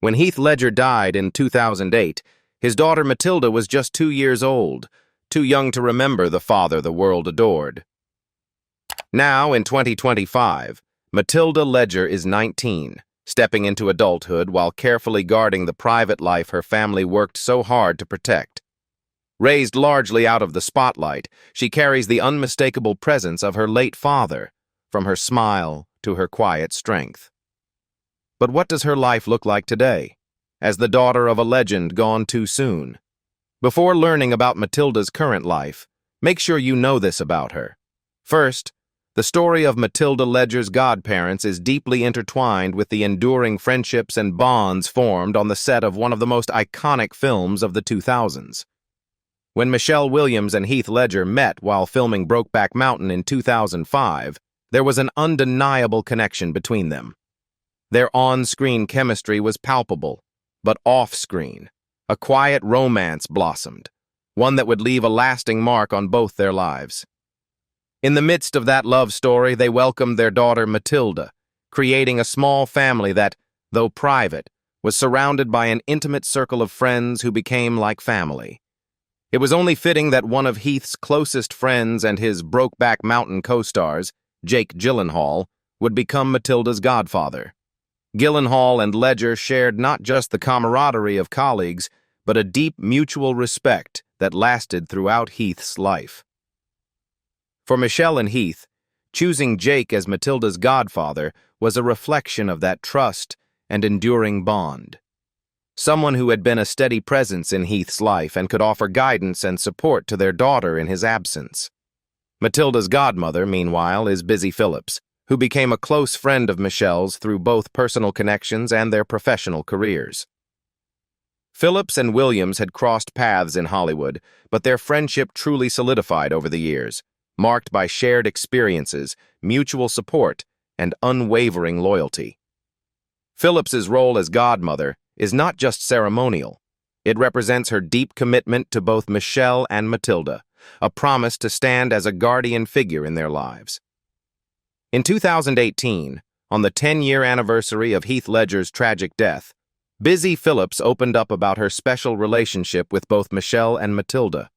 When Heath Ledger died in 2008, his daughter Matilda was just 2 years old, too young to remember the father the world adored. Now, in 2025, Matilda Ledger is 19, stepping into adulthood while carefully guarding the private life her family worked so hard to protect. Raised largely out of the spotlight, she carries the unmistakable presence of her late father, from her smile to her quiet strength. But what does her life look like today, as the daughter of a legend gone too soon? Before learning about Matilda's current life, make sure you know this about her. First, the story of Matilda Ledger's godparents is deeply intertwined with the enduring friendships and bonds formed on the set of one of the most iconic films of the 2000s. When Michelle Williams and Heath Ledger met while filming Brokeback Mountain in 2005, there was an undeniable connection between them. Their on-screen chemistry was palpable, but off-screen, a quiet romance blossomed, one that would leave a lasting mark on both their lives. In the midst of that love story, they welcomed their daughter Matilda, creating a small family that, though private, was surrounded by an intimate circle of friends who became like family. It was only fitting that one of Heath's closest friends and his Brokeback Mountain co-stars, Jake Gyllenhaal, would become Matilda's godfather. Gyllenhaal and Ledger shared not just the camaraderie of colleagues, but a deep mutual respect that lasted throughout Heath's life. For Michelle and Heath, choosing Jake as Matilda's godfather was a reflection of that trust and enduring bond. Someone who had been a steady presence in Heath's life and could offer guidance and support to their daughter in his absence. Matilda's godmother, meanwhile, is Busy Phillips, who became a close friend of Michelle's through both personal connections and their professional careers. Phillips and Williams had crossed paths in Hollywood, but their friendship truly solidified over the years, marked by shared experiences, mutual support, and unwavering loyalty. Phillips's role as godmother is not just ceremonial. It represents her deep commitment to both Michelle and Matilda, a promise to stand as a guardian figure in their lives. In 2018, on the 10-year anniversary of Heath Ledger's tragic death, Busy Phillips opened up about her special relationship with both Michelle and Matilda.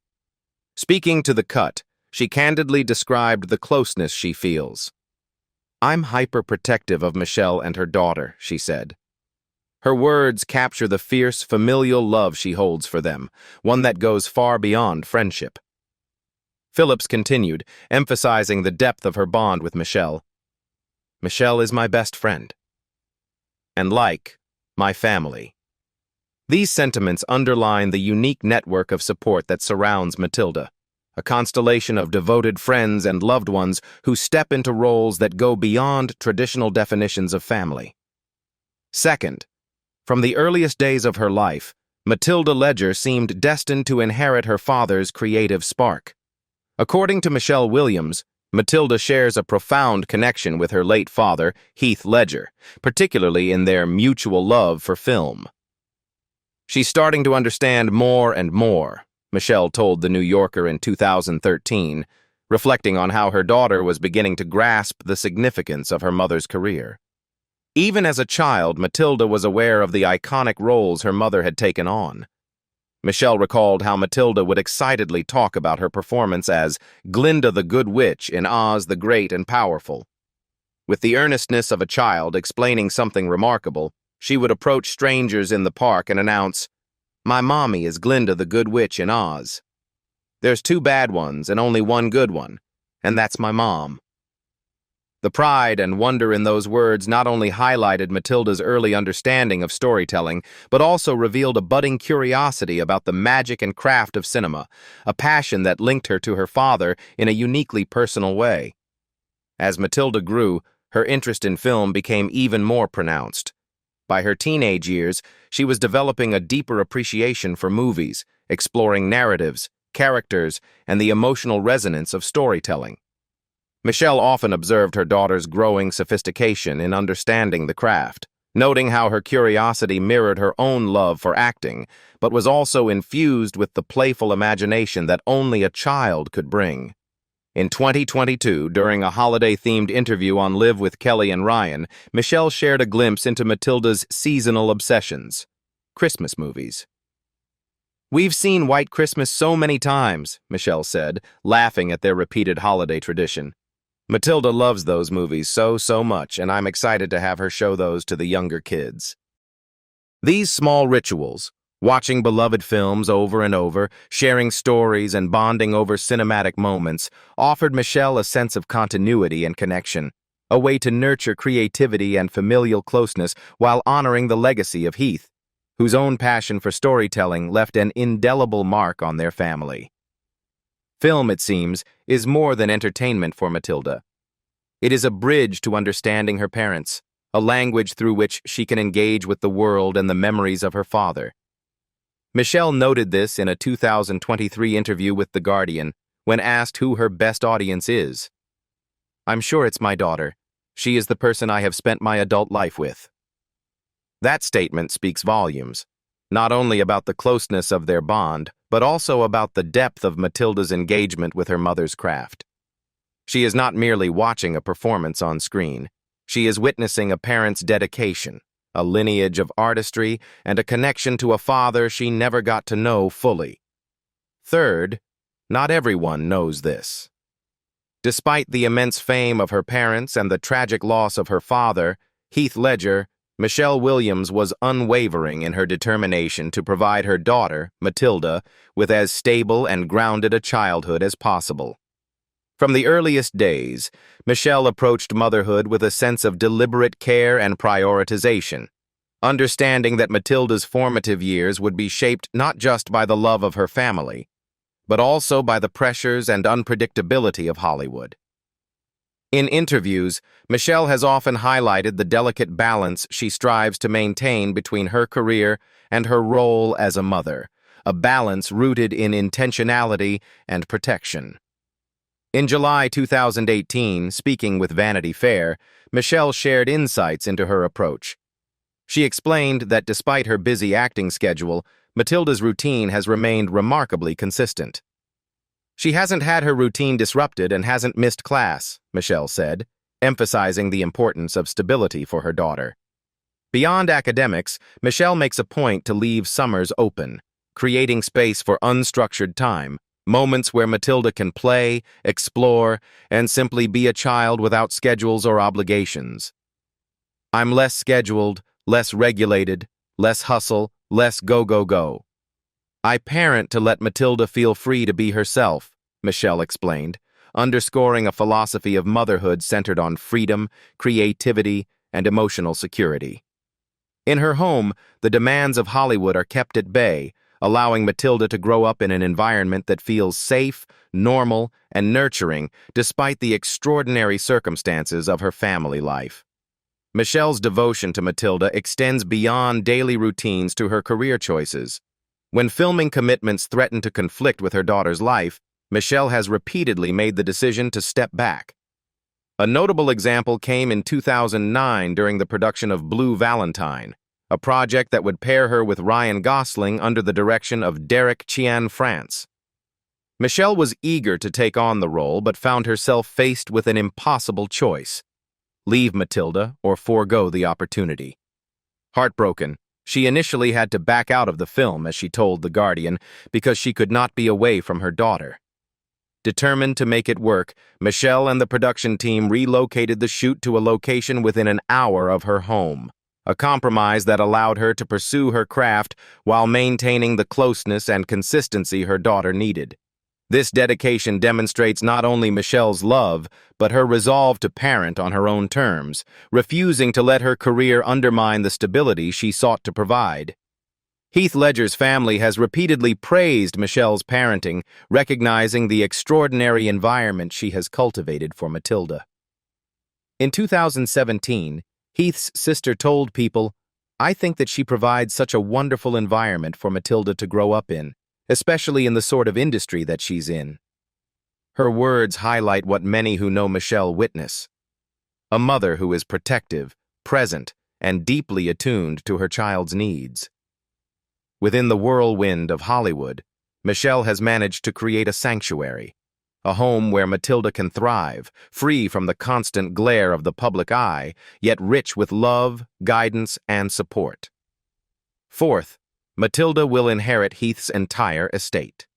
Speaking to The Cut, she candidly described the closeness she feels. "I'm hyper-protective of Michelle and her daughter," she said. Her words capture the fierce familial love she holds for them, one that goes far beyond friendship. Phillips continued, emphasizing the depth of her bond with Michelle. "Michelle is my best friend, and like my family." These sentiments underline the unique network of support that surrounds Matilda, a constellation of devoted friends and loved ones who step into roles that go beyond traditional definitions of family. Second, from the earliest days of her life, Matilda Ledger seemed destined to inherit her father's creative spark. According to Michelle Williams, Matilda shares a profound connection with her late father, Heath Ledger, particularly in their mutual love for film. "She's starting to understand more and more," Michelle told The New Yorker in 2013, reflecting on how her daughter was beginning to grasp the significance of her mother's career. Even as a child, Matilda was aware of the iconic roles her mother had taken on. Michelle recalled how Matilda would excitedly talk about her performance as Glinda the Good Witch in Oz the Great and Powerful. With the earnestness of a child explaining something remarkable, she would approach strangers in the park and announce, "My mommy is Glinda the Good Witch in Oz. There's 2 bad ones and only 1 good one, and that's my mom." The pride and wonder in those words not only highlighted Matilda's early understanding of storytelling, but also revealed a budding curiosity about the magic and craft of cinema, a passion that linked her to her father in a uniquely personal way. As Matilda grew, her interest in film became even more pronounced. By her teenage years, she was developing a deeper appreciation for movies, exploring narratives, characters, and the emotional resonance of storytelling. Michelle often observed her daughter's growing sophistication in understanding the craft, noting how her curiosity mirrored her own love for acting, but was also infused with the playful imagination that only a child could bring. In 2022, during a holiday-themed interview on Live with Kelly and Ryan, Michelle shared a glimpse into Matilda's seasonal obsessions: Christmas movies. "We've seen White Christmas so many times," Michelle said, laughing at their repeated holiday tradition. "Matilda loves those movies so much, and I'm excited to have her show those to the younger kids." These small rituals, watching beloved films over and over, sharing stories and bonding over cinematic moments, offered Michelle a sense of continuity and connection, a way to nurture creativity and familial closeness while honoring the legacy of Heath, whose own passion for storytelling left an indelible mark on their family. Film, it seems, is more than entertainment for Matilda. It is a bridge to understanding her parents, a language through which she can engage with the world and the memories of her father. Michelle noted this in a 2023 interview with The Guardian when asked who her best audience is. "I'm sure it's my daughter. She is the person I have spent my adult life with." That statement speaks volumes, not only about the closeness of their bond, but also about the depth of Matilda's engagement with her mother's craft. She is not merely watching a performance on screen. She is witnessing a parent's dedication, a lineage of artistry, and a connection to a father she never got to know fully. Third, not everyone knows this. Despite the immense fame of her parents and the tragic loss of her father, Heath Ledger, Michelle Williams was unwavering in her determination to provide her daughter, Matilda, with as stable and grounded a childhood as possible. From the earliest days, Michelle approached motherhood with a sense of deliberate care and prioritization, understanding that Matilda's formative years would be shaped not just by the love of her family, but also by the pressures and unpredictability of Hollywood. In interviews, Michelle has often highlighted the delicate balance she strives to maintain between her career and her role as a mother, a balance rooted in intentionality and protection. In July 2018, speaking with Vanity Fair, Michelle shared insights into her approach. She explained that despite her busy acting schedule, Matilda's routine has remained remarkably consistent. "She hasn't had her routine disrupted and hasn't missed class," Michelle said, emphasizing the importance of stability for her daughter. Beyond academics, Michelle makes a point to leave summers open, creating space for unstructured time, moments where Matilda can play, explore, and simply be a child without schedules or obligations. "I'm less scheduled, less regulated, less hustle, less go. I parent to let Matilda feel free to be herself," Michelle explained, underscoring a philosophy of motherhood centered on freedom, creativity, and emotional security. In her home, the demands of Hollywood are kept at bay, allowing Matilda to grow up in an environment that feels safe, normal, and nurturing despite the extraordinary circumstances of her family life. Michelle's devotion to Matilda extends beyond daily routines to her career choices. When filming commitments threaten to conflict with her daughter's life, Michelle has repeatedly made the decision to step back. A notable example came in 2009 during the production of Blue Valentine, a project that would pair her with Ryan Gosling under the direction of Derek Cianfrance. Michelle was eager to take on the role but found herself faced with an impossible choice: leave Matilda or forego the opportunity. Heartbroken, she initially had to back out of the film, as she told The Guardian, because she could not be away from her daughter. Determined to make it work, Michelle and the production team relocated the shoot to a location within an hour of her home, a compromise that allowed her to pursue her craft while maintaining the closeness and consistency her daughter needed. This dedication demonstrates not only Michelle's love, but her resolve to parent on her own terms, refusing to let her career undermine the stability she sought to provide. Heath Ledger's family has repeatedly praised Michelle's parenting, recognizing the extraordinary environment she has cultivated for Matilda. In 2017, Heath's sister told People, "I think that she provides such a wonderful environment for Matilda to grow up in, especially in the sort of industry that she's in." Her words highlight what many who know Michelle witness: a mother who is protective, present, and deeply attuned to her child's needs. Within the whirlwind of Hollywood, Michelle has managed to create a sanctuary, a home where Matilda can thrive, free from the constant glare of the public eye, yet rich with love, guidance, and support. Fourth, Matilda will inherit Heath's entire estate.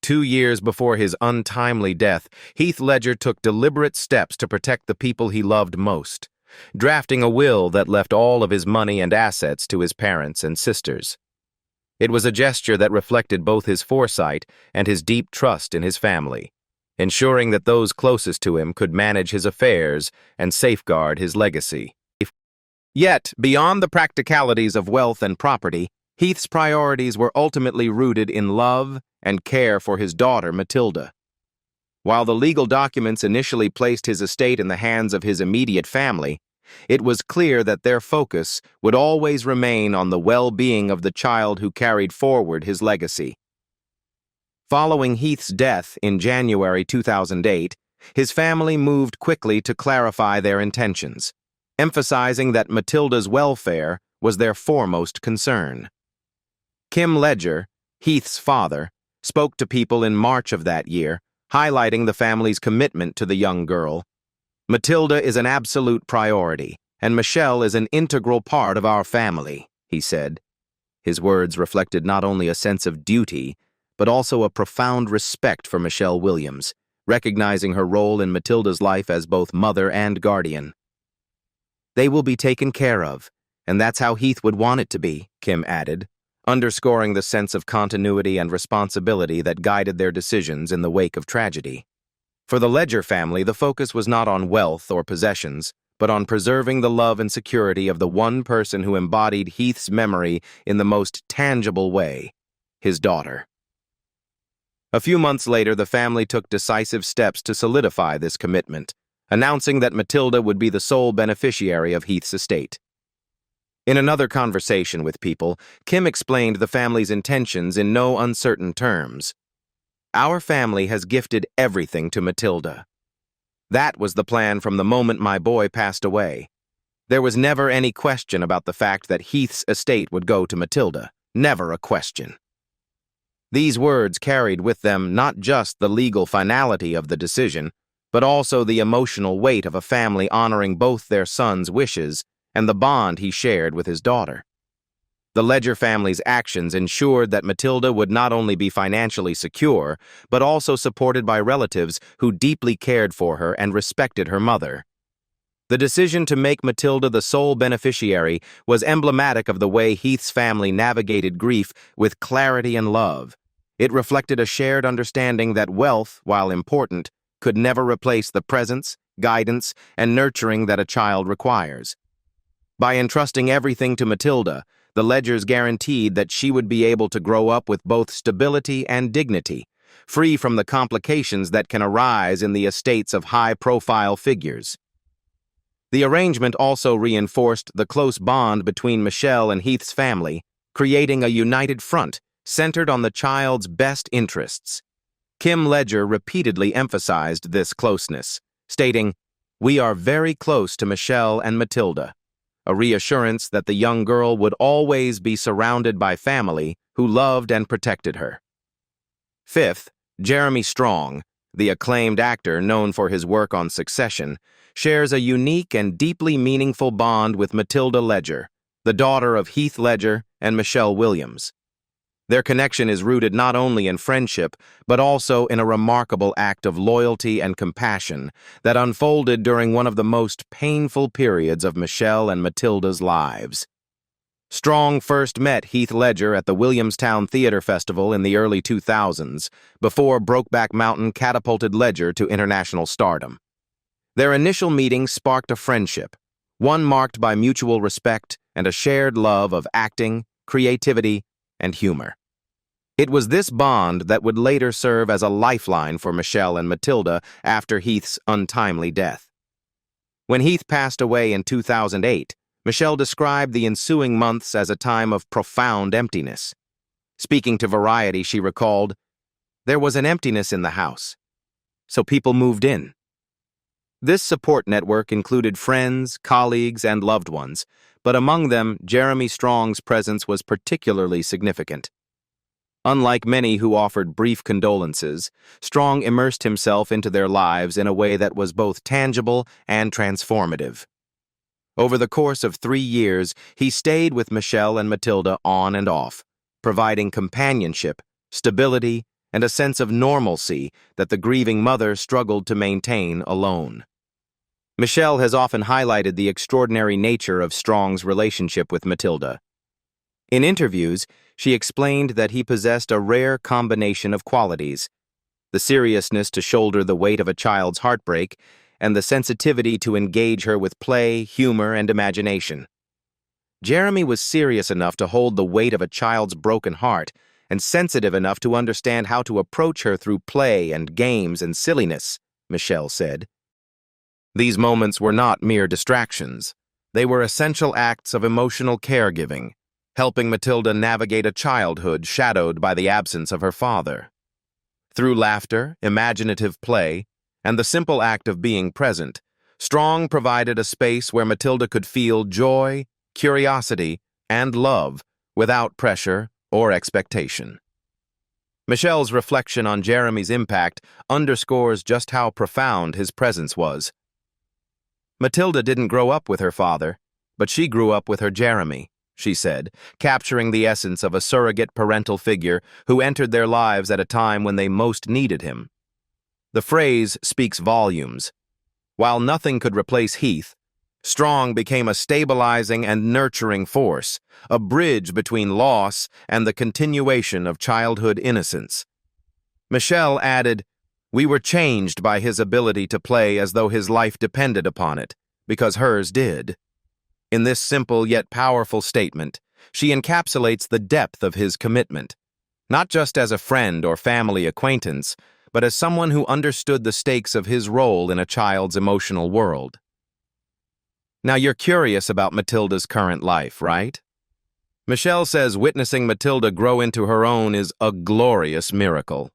2 years before his untimely death, Heath Ledger took deliberate steps to protect the people he loved most, drafting a will that left all of his money and assets to his parents and sisters. It was a gesture that reflected both his foresight and his deep trust in his family, ensuring that those closest to him could manage his affairs and safeguard his legacy. Yet, beyond the practicalities of wealth and property, Heath's priorities were ultimately rooted in love and care for his daughter, Matilda. While the legal documents initially placed his estate in the hands of his immediate family, it was clear that their focus would always remain on the well-being of the child who carried forward his legacy. Following Heath's death in January 2008, his family moved quickly to clarify their intentions, emphasizing that Matilda's welfare was their foremost concern. Kim Ledger, Heath's father, spoke to people in March of that year, highlighting the family's commitment to the young girl. "Matilda is an absolute priority, and Michelle is an integral part of our family," he said. His words reflected not only a sense of duty, but also a profound respect for Michelle Williams, recognizing her role in Matilda's life as both mother and guardian. "They will be taken care of, and that's how Heath would want it to be," Kim added, underscoring the sense of continuity and responsibility that guided their decisions in the wake of tragedy. For the Ledger family, the focus was not on wealth or possessions, but on preserving the love and security of the one person who embodied Heath's memory in the most tangible way, his daughter. A few months later, the family took decisive steps to solidify this commitment, announcing that Matilda would be the sole beneficiary of Heath's estate. In another conversation with people, Kim explained the family's intentions in no uncertain terms. "Our family has gifted everything to Matilda. That was the plan from the moment my boy passed away. There was never any question about the fact that Heath's estate would go to Matilda. Never a question." These words carried with them not just the legal finality of the decision, but also the emotional weight of a family honoring both their son's wishes and the bond he shared with his daughter. The Ledger family's actions ensured that Matilda would not only be financially secure, but also supported by relatives who deeply cared for her and respected her mother. The decision to make Matilda the sole beneficiary was emblematic of the way Heath's family navigated grief with clarity and love. It reflected a shared understanding that wealth, while important, could never replace the presence, guidance, and nurturing that a child requires. By entrusting everything to Matilda, the Ledgers guaranteed that she would be able to grow up with both stability and dignity, free from the complications that can arise in the estates of high-profile figures. The arrangement also reinforced the close bond between Michelle and Heath's family, creating a united front centered on the child's best interests. Kim Ledger repeatedly emphasized this closeness, stating, "We are very close to Michelle and Matilda," a reassurance that the young girl would always be surrounded by family who loved and protected her. Fifth, Jeremy Strong, the acclaimed actor known for his work on Succession, shares a unique and deeply meaningful bond with Matilda Ledger, the daughter of Heath Ledger and Michelle Williams. Their connection is rooted not only in friendship, but also in a remarkable act of loyalty and compassion that unfolded during one of the most painful periods of Michelle and Matilda's lives. Strong first met Heath Ledger at the Williamstown Theater Festival in the early 2000s, before Brokeback Mountain catapulted Ledger to international stardom. Their initial meeting sparked a friendship, one marked by mutual respect and a shared love of acting, creativity, and humor. It was this bond that would later serve as a lifeline for Michelle and Matilda after Heath's untimely death. When Heath passed away in 2008, Michelle described the ensuing months as a time of profound emptiness. Speaking to Variety, she recalled, "There was an emptiness in the house, so people moved in." This support network included friends, colleagues, and loved ones, but among them, Jeremy Strong's presence was particularly significant. Unlike many who offered brief condolences, Strong immersed himself into their lives in a way that was both tangible and transformative. Over the course of 3 years, he stayed with Michelle and Matilda on and off, providing companionship, stability, and a sense of normalcy that the grieving mother struggled to maintain alone. Michelle has often highlighted the extraordinary nature of Strong's relationship with Matilda. In interviews, she explained that he possessed a rare combination of qualities: the seriousness to shoulder the weight of a child's heartbreak, and the sensitivity to engage her with play, humor, and imagination. Jeremy was serious enough to hold the weight of a child's broken heart, and sensitive enough to understand how to approach her through play and games and silliness, Michelle said. These moments were not mere distractions. They were essential acts of emotional caregiving, helping Matilda navigate a childhood shadowed by the absence of her father. Through laughter, imaginative play, and the simple act of being present, Strong provided a space where Matilda could feel joy, curiosity, and love without pressure or expectation. Michelle's reflection on Jeremy's impact underscores just how profound his presence was. Matilda didn't grow up with her father, but she grew up with her Jeremy, she said, capturing the essence of a surrogate parental figure who entered their lives at a time when they most needed him. The phrase speaks volumes. While nothing could replace Heath, Strong became a stabilizing and nurturing force, a bridge between loss and the continuation of childhood innocence. Michelle added, "We were changed by his ability to play as though his life depended upon it, because hers did." In this simple yet powerful statement, she encapsulates the depth of his commitment, not just as a friend or family acquaintance, but as someone who understood the stakes of his role in a child's emotional world. Now you're curious about Matilda's current life, right? Michelle says witnessing Matilda grow into her own is a glorious miracle.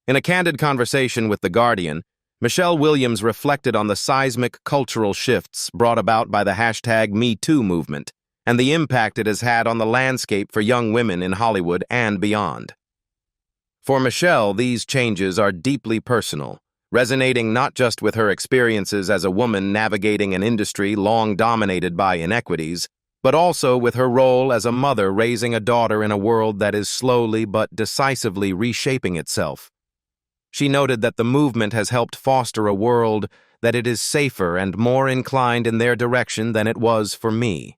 In a candid conversation with The Guardian, Michelle Williams reflected on the seismic cultural shifts brought about by the #MeToo movement and the impact it has had on the landscape for young women in Hollywood and beyond. For Michelle, these changes are deeply personal, resonating not just with her experiences as a woman navigating an industry long dominated by inequities, but also with her role as a mother raising a daughter in a world that is slowly but decisively reshaping itself. She noted that the movement has helped foster a world that it is safer and more inclined in their direction than it was for me.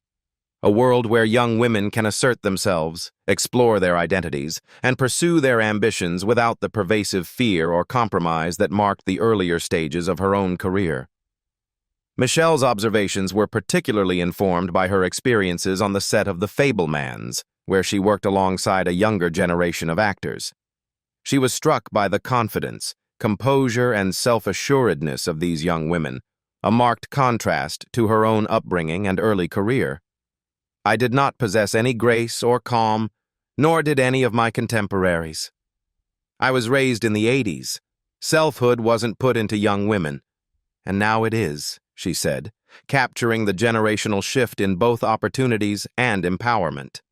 A world where young women can assert themselves, explore their identities, and pursue their ambitions without the pervasive fear or compromise that marked the earlier stages of her own career. Michelle's observations were particularly informed by her experiences on the set of The Fabelmans, where she worked alongside a younger generation of actors. She was struck by the confidence, composure, and self-assuredness of these young women, a marked contrast to her own upbringing and early career. "I did not possess any grace or calm, nor did any of my contemporaries. I was raised in the 80s. Selfhood wasn't put into young women. And now it is," she said, capturing the generational shift in both opportunities and empowerment.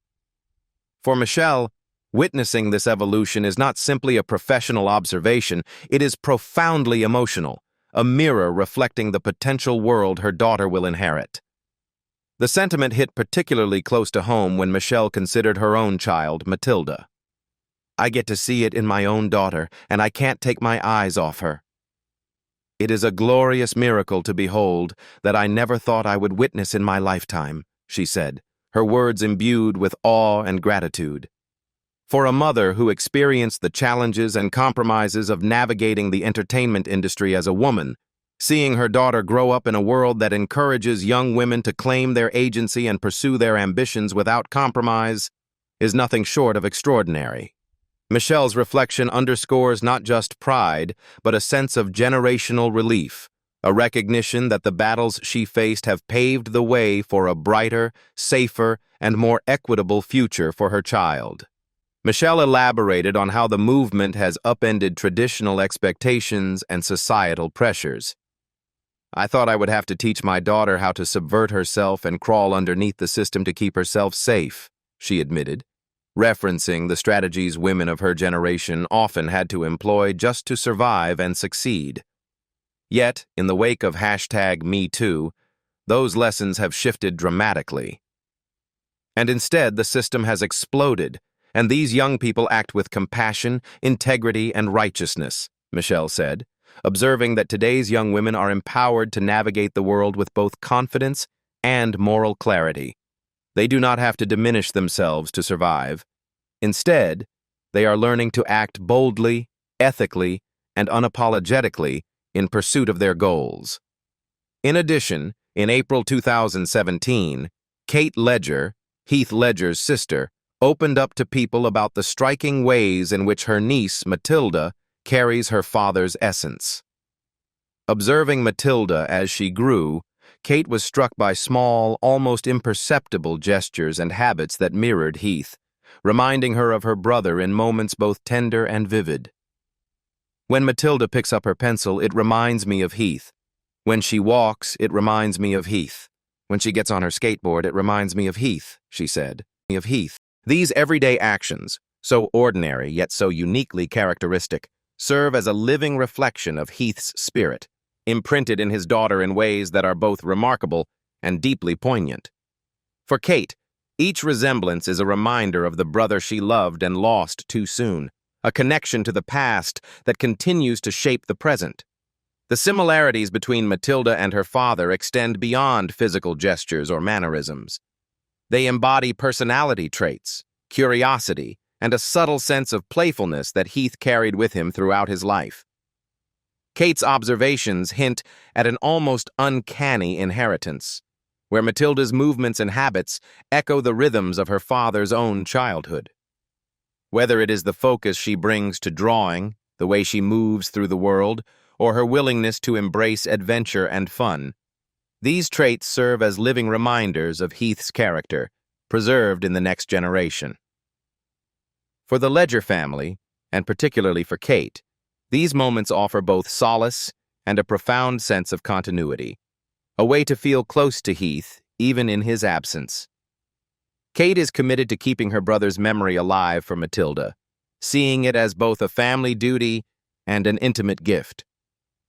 For Michelle, witnessing this evolution is not simply a professional observation, it is profoundly emotional, a mirror reflecting the potential world her daughter will inherit. The sentiment hit particularly close to home when Michelle considered her own child, Matilda. "I get to see it in my own daughter, and I can't take my eyes off her. It is a glorious miracle to behold that I never thought I would witness in my lifetime," she said, her words imbued with awe and gratitude. For a mother who experienced the challenges and compromises of navigating the entertainment industry as a woman, seeing her daughter grow up in a world that encourages young women to claim their agency and pursue their ambitions without compromise is nothing short of extraordinary. Michelle's reflection underscores not just pride, but a sense of generational relief, a recognition that the battles she faced have paved the way for a brighter, safer, and more equitable future for her child. Michelle elaborated on how the movement has upended traditional expectations and societal pressures. "I thought I would have to teach my daughter how to subvert herself and crawl underneath the system to keep herself safe," she admitted. referencing the strategies women of her generation often had to employ just to survive and succeed. Yet, in the wake of #MeToo, those lessons have shifted dramatically. And instead, the system has exploded, and these young people act with compassion, integrity, and righteousness, Michelle said, observing that today's young women are empowered to navigate the world with both confidence and moral clarity. They do not have to diminish themselves to survive. Instead, they are learning to act boldly, ethically, and unapologetically in pursuit of their goals. In addition, in April 2017, Kate Ledger, Heath Ledger's sister, opened up to people about the striking ways in which her niece, Matilda, carries her father's essence. Observing Matilda as she grew, Kate was struck by small, almost imperceptible gestures and habits that mirrored Heath, reminding her of her brother in moments both tender and vivid. When Matilda picks up her pencil, it reminds me of Heath. When she walks, it reminds me of Heath. When she gets on her skateboard, it reminds me of Heath, she said. Of Heath. These everyday actions, so ordinary yet so uniquely characteristic, serve as a living reflection of Heath's spirit, imprinted in his daughter in ways that are both remarkable and deeply poignant. For Kate, each resemblance is a reminder of the brother she loved and lost too soon, a connection to the past that continues to shape the present. The similarities between Matilda and her father extend beyond physical gestures or mannerisms. They embody personality traits, curiosity, and a subtle sense of playfulness that Heath carried with him throughout his life. Kate's observations hint at an almost uncanny inheritance, where Matilda's movements and habits echo the rhythms of her father's own childhood. Whether it is the focus she brings to drawing, the way she moves through the world, or her willingness to embrace adventure and fun, these traits serve as living reminders of Heath's character, preserved in the next generation. For the Ledger family, and particularly for Kate, these moments offer both solace and a profound sense of continuity, a way to feel close to Heath, even in his absence. Kate is committed to keeping her brother's memory alive for Matilda, seeing it as both a family duty and an intimate gift.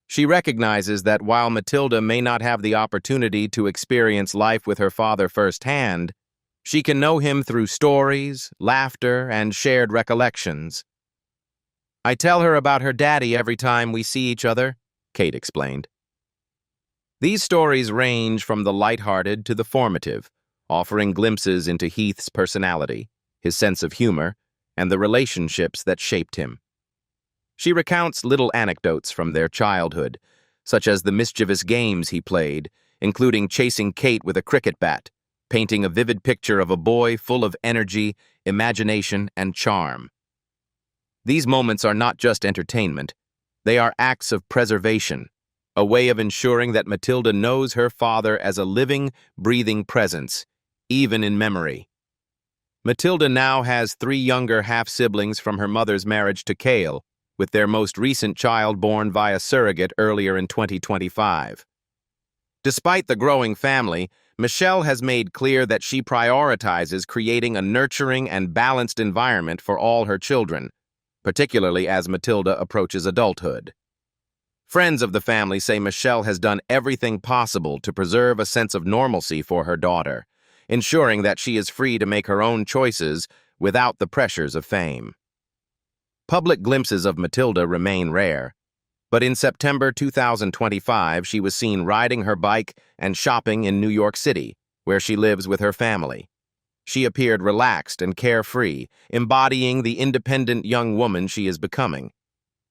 She recognizes that while Matilda may not have the opportunity to experience life with her father firsthand, she can know him through stories, laughter, and shared recollections. "I tell her about her daddy every time we see each other," Kate explained. These stories range from the lighthearted to the formative, offering glimpses into Heath's personality, his sense of humor, and the relationships that shaped him. She recounts little anecdotes from their childhood, such as the mischievous games he played, including chasing Kate with a cricket bat, painting a vivid picture of a boy full of energy, imagination, and charm. These moments are not just entertainment, they are acts of preservation, a way of ensuring that Matilda knows her father as a living, breathing presence, even in memory. Matilda now has 3 younger half-siblings from her mother's marriage to Cale, with their most recent child born via surrogate earlier in 2025. Despite the growing family, Michelle has made clear that she prioritizes creating a nurturing and balanced environment for all her children, particularly as Matilda approaches adulthood. Friends of the family say Michelle has done everything possible to preserve a sense of normalcy for her daughter, ensuring that she is free to make her own choices without the pressures of fame. Public glimpses of Matilda remain rare, but in September 2025 she was seen riding her bike and shopping in New York City, where she lives with her family. She appeared relaxed and carefree, embodying the independent young woman she is becoming.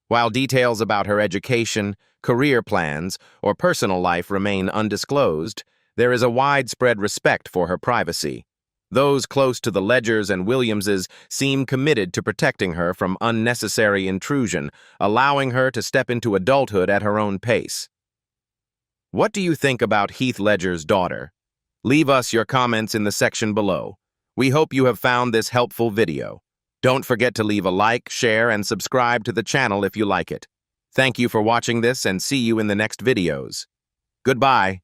While details about her education, career plans, or personal life remain undisclosed, there is a widespread respect for her privacy. Those close to the Ledgers and Williamses seem committed to protecting her from unnecessary intrusion, allowing her to step into adulthood at her own pace. What do you think about Heath Ledger's daughter? Leave us your comments in the section below. We hope you have found this helpful video. Don't forget to leave a like, share, and subscribe to the channel if you like it. Thank you for watching this and see you in the next videos. Goodbye.